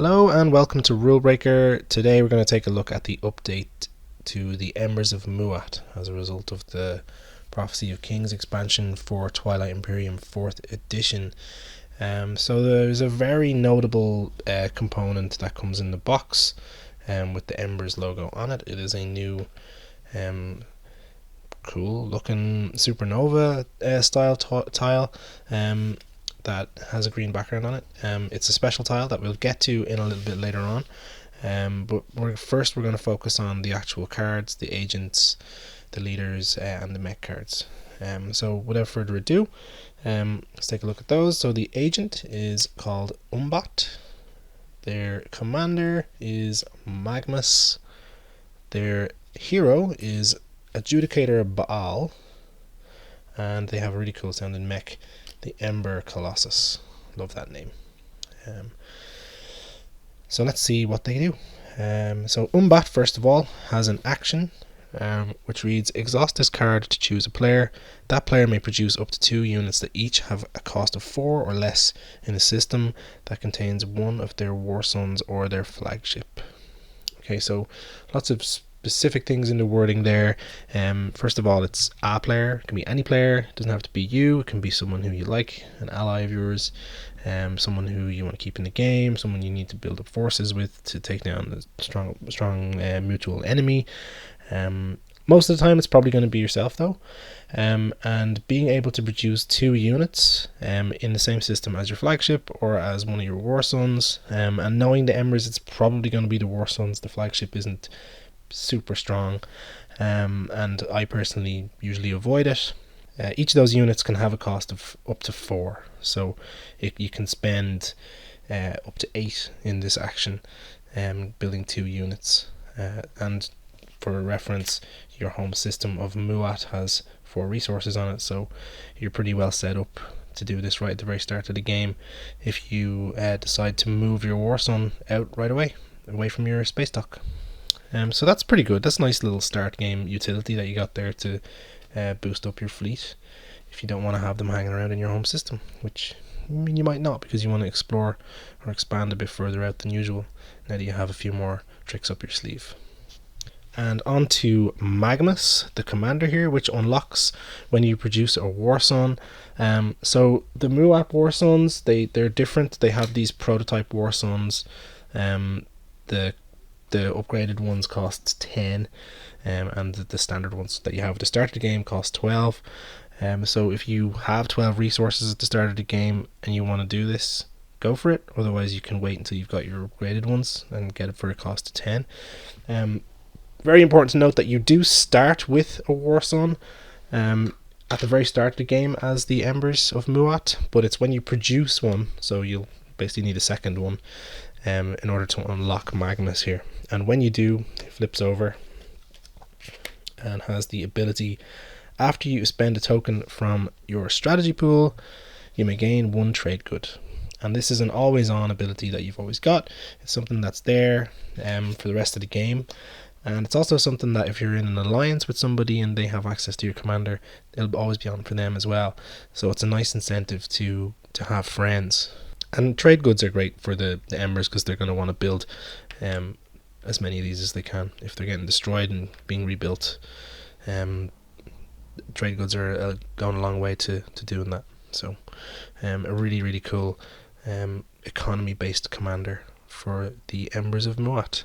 Hello and welcome to Rulebreaker. Today we're going to take a look at the update to the Embers of Muatt as a result of the Prophecy of Kings expansion for Twilight Imperium 4th edition. So there's a very notable component that comes in the box with the Embers logo on it. It is a new cool looking supernova style tile that has a green background on it. It's a special tile that we'll get to in a little bit later on, but first we're going to focus on the actual cards, the agents, the leaders, and the mech cards. So without further ado, let's take a look at those. So the agent is called Umbat, their commander is Magmus, their hero is Adjudicator Baal, and they have a really cool sounding mech, the Ember Colossus. Love that name. So let's see what they do. So Umbat, first of all, has an action which reads: exhaust this card to choose a player. That player may produce up to 2 units that each have a cost of 4 or less in a system that contains one of their war sons or their flagship. Okay, so lots of specific things in the wording there. First of all, it's a player. It can be any player. It doesn't have to be you. It can be someone who you like, an ally of yours, someone who you want to keep in the game, someone you need to build up forces with to take down the strong mutual enemy. Most of the time it's probably going to be yourself though, and being able to produce 2 units in the same system as your flagship or as one of your war sons, and knowing the Embers, it's probably going to be the war sons. The flagship isn't super strong, and I personally usually avoid it. Each of those units can have a cost of up to 4, so you can spend up to 8 in this action, building 2 units, and for reference, your home system of Muatt has 4 resources on it, so you're pretty well set up to do this right at the very start of the game if you decide to move your warson out right away from your space dock. So that's pretty good. That's a nice little start game utility that you got there to boost up your fleet if you don't want to have them hanging around in your home system, which you might not, because you want to explore or expand a bit further out than usual now that you have a few more tricks up your sleeve. And on to Magmus, the commander here, which unlocks when you produce a warson. So the Muatt warsons, they're different. They have these prototype warsons. The upgraded ones cost 10, and the standard ones that you have at the start of the game cost 12. So if you have 12 resources at the start of the game and you want to do this, go for it. Otherwise you can wait until you've got your upgraded ones and get it for a cost of 10. Very important to note that you do start with a warson at the very start of the game as the Embers of Muatt, but it's when you produce one, so you'll basically need a second one in order to unlock Magmus here. And when you do, it flips over and has the ability: after you spend a token from your strategy pool, you may gain 1 trade good. And this is an always on ability that you've always got. It's something that's there for the rest of the game. And it's also something that if you're in an alliance with somebody and they have access to your commander, it'll always be on for them as well. So it's a nice incentive to have friends. And trade goods are great for the Embers because they're going to want to build as many of these as they can. If they're getting destroyed and being rebuilt, trade goods are going a long way to doing that. So a really, really cool economy-based commander for the Embers of Muatt.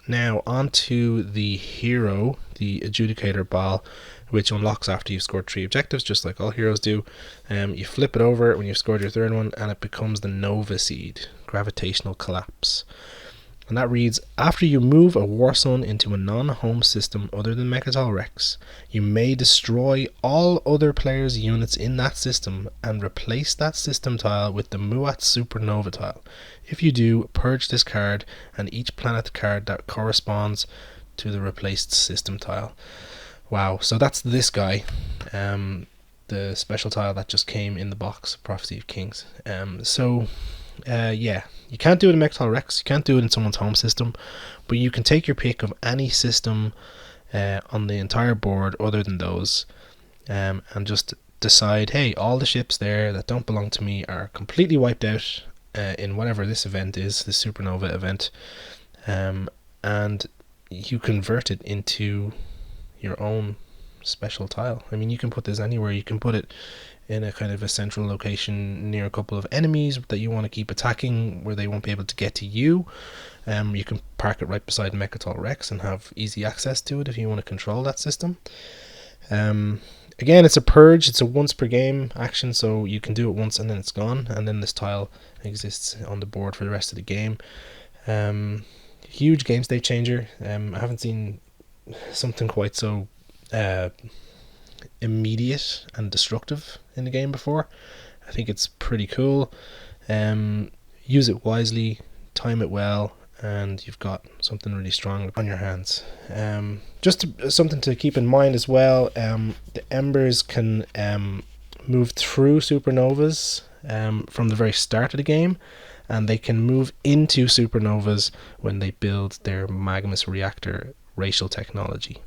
Now on to the hero, the Adjudicator Baal, which unlocks after you've scored 3 objectives, just like all heroes do. You flip it over when you've scored your 3rd one, and it becomes the Nova Seed, Gravitational Collapse. And that reads: after you move a warson into a non-home system other than Mechatol Rex, you may destroy all other players' units in that system and replace that system tile with the Muatt Supernova tile. If you do, purge this card and each planet card that corresponds to the replaced system tile. Wow, so that's this guy, the special tile that just came in the box, Prophecy of Kings. Yeah, you can't do it in Mechtel Rex, you can't do it in someone's home system, but you can take your pick of any system on the entire board other than those, and just decide, hey, all the ships there that don't belong to me are completely wiped out, in whatever this event is, the supernova event, and you convert it into your own special tile. I mean, you can put this anywhere. You can put it in a kind of a central location near a couple of enemies that you want to keep attacking, where they won't be able to get to you. You can park it right beside Mechatol Rex and have easy access to it if you want to control that system. Again, it's a purge. It's a once per game action, so you can do it once and then it's gone, and then this tile exists on the board for the rest of the game. Huge game state changer. I haven't seen something quite so immediate and destructive in the game before. I think it's pretty cool. Use it wisely, time it well, and you've got something really strong on your hands. Something to keep in mind as well, the Embers can move through supernovas from the very start of the game, and they can move into supernovas when they build their Magnus reactor racial technology.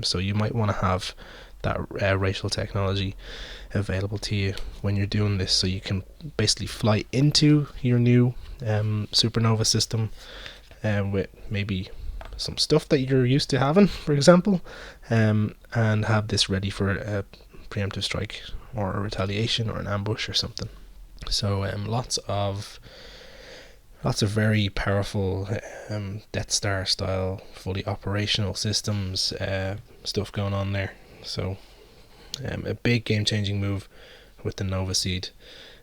So you might want to have that racial technology available to you when you're doing this, so you can basically fly into your new supernova system with maybe some stuff that you're used to having, for example, and have this ready for a preemptive strike or a retaliation or an ambush or something. So lots of very powerful Death Star style fully operational systems stuff going on there. So a big game changing move with the Nova Seed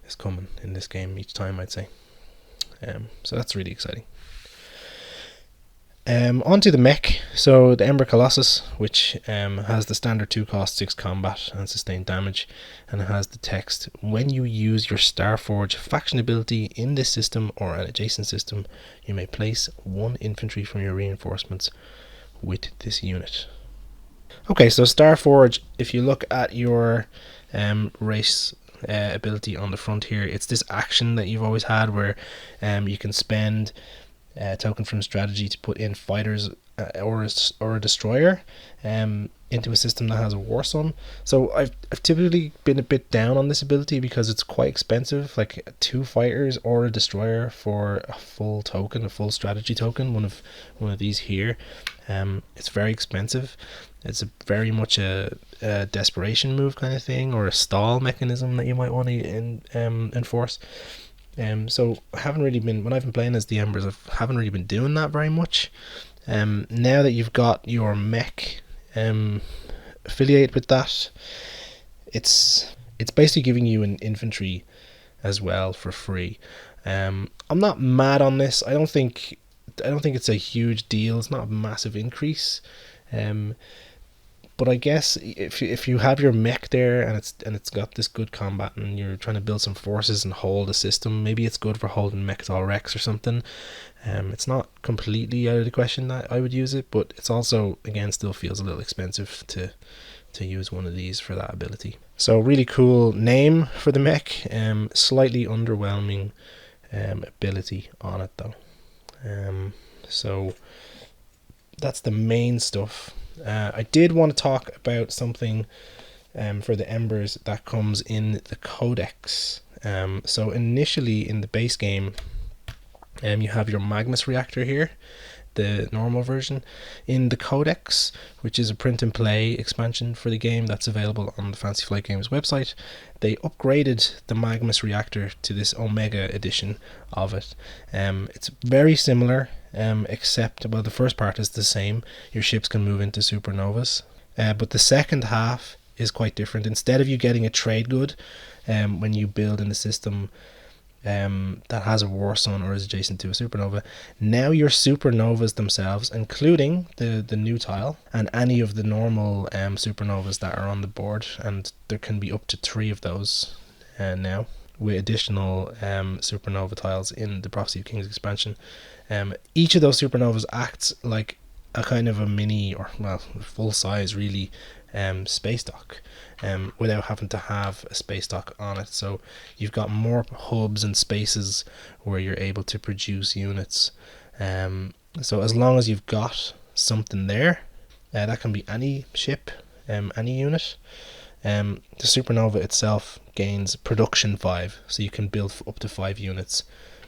is coming in this game each time, I'd say. So that's really exciting. Onto the mech. So the Ember Colossus, which has the standard 2 cost 6 combat and sustained damage, and it has the text: when you use your Starforge faction ability in this system or an adjacent system, you may place 1 infantry from your reinforcements with this unit. Okay, so Starforge, if you look at your race ability on the front here, it's this action that you've always had where you can spend token from strategy to put in fighters or a destroyer into a system that has a war sun. So I've typically been a bit down on this ability because it's quite expensive, like 2 fighters or a destroyer for a full token, a full strategy token. One of these here, it's very expensive. It's very much a desperation move kind of thing, or a stall mechanism that you might want to enforce. So I haven't really been, when I've been playing as the Embers, I haven't really been doing that very much. Now that you've got your mech affiliated with that, it's basically giving you an infantry as well for free. I'm not mad on this. I don't think it's a huge deal. It's not a massive increase. But I guess if you have your mech there and it's got this good combat and you're trying to build some forces and hold a system, maybe it's good for holding Mechatol Rex or something. It's not completely out of the question that I would use it, but it's also, again, still feels a little expensive to use one of these for that ability. So really cool name for the mech, slightly underwhelming ability on it though. So that's the main stuff. I did want to talk about something for the Embers that comes in the Codex. So initially in the base game, you have your Magnus reactor here, the normal version. In the Codex, which is a print and play expansion for the game that's available on the Fantasy Flight Games website, they upgraded the Magnus reactor to this Omega edition of it. It's very similar, except, well, the first part is the same. Your ships can move into supernovas, but the second half is quite different. Instead of you getting a trade good when you build in the system that has a war sun or is adjacent to a supernova, now your supernovas themselves, including the new tile and any of the normal supernovas that are on the board, and there can be up to 3 of those now, with additional supernova tiles in the Prophecy of Kings expansion. Each of those supernovas acts like a kind of a mini, or well, full size really, space dock, without having to have a space dock on it. So you've got more hubs and spaces where you're able to produce units. So as long as you've got something there, that can be any ship, any unit, The supernova itself gains production 5, so you can build up to 5 units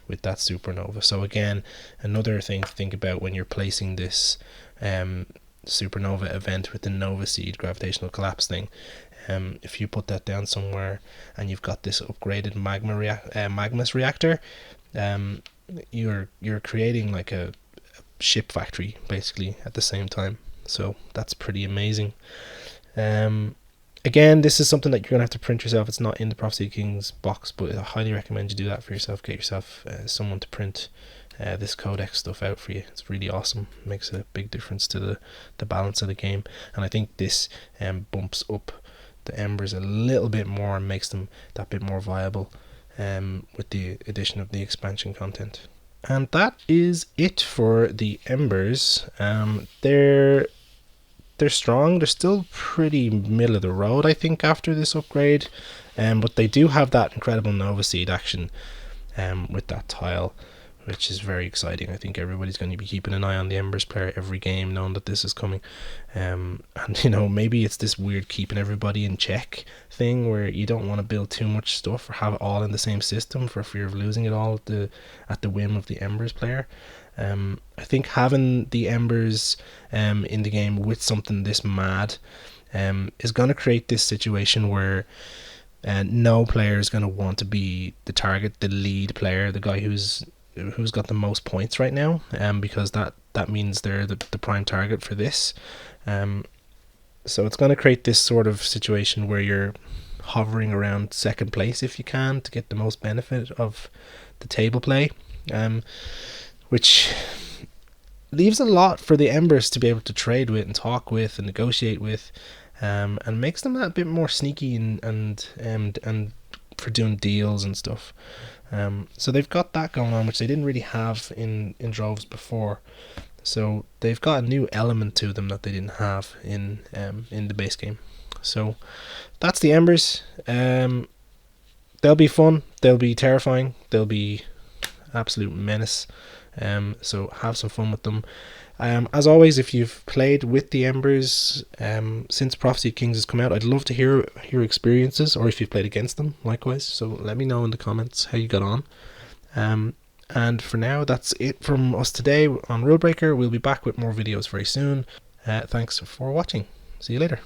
with that supernova. So again, another thing to think about when you're placing this supernova event with the Nova Seed gravitational collapse thing. If you put that down somewhere and you've got this upgraded Magnus reactor, you're creating like a ship factory basically at the same time. So that's pretty amazing. Again, this is something that you're going to have to print yourself. It's not in the Prophecy Kings box, but I highly recommend you do that for yourself. Get yourself someone to print this Codex stuff out for you. It's really awesome. It makes a big difference to the balance of the game. And I think this bumps up the Embers a little bit more and makes them that bit more viable with the addition of the expansion content. And that is it for the Embers. They're strong. They're still pretty middle of the road, I think, after this upgrade. But they do have that incredible Nova Seed action with that tile, which is very exciting. I think everybody's going to be keeping an eye on the Embers player every game, knowing that this is coming. And you know, maybe it's this weird keeping everybody in check thing where you don't want to build too much stuff or have it all in the same system for fear of losing it all at the whim of the Embers player. I think having the Embers in the game with something this mad is going to create this situation where no player is going to want to be the target, the lead player, the guy who's got the most points right now, because that means they're the prime target for this. So it's going to create this sort of situation where you're hovering around second place if you can to get the most benefit of the table play, which leaves a lot for the Embers to be able to trade with and talk with and negotiate with, and makes them that bit more sneaky and for doing deals and stuff. So they've got that going on, which they didn't really have in droves before. So they've got a new element to them that they didn't have in the base game. So that's the Embers. They'll be fun. They'll be terrifying. They'll be absolute menace. So have some fun with them. As always, if you've played with the Embers since Prophecy Kings has come out, I'd love to hear your experiences, or if you've played against them likewise. So let me know in the comments how you got on. And for now, that's it from us today on Rulebreaker. We'll be back with more videos very soon. Thanks for watching. See you later.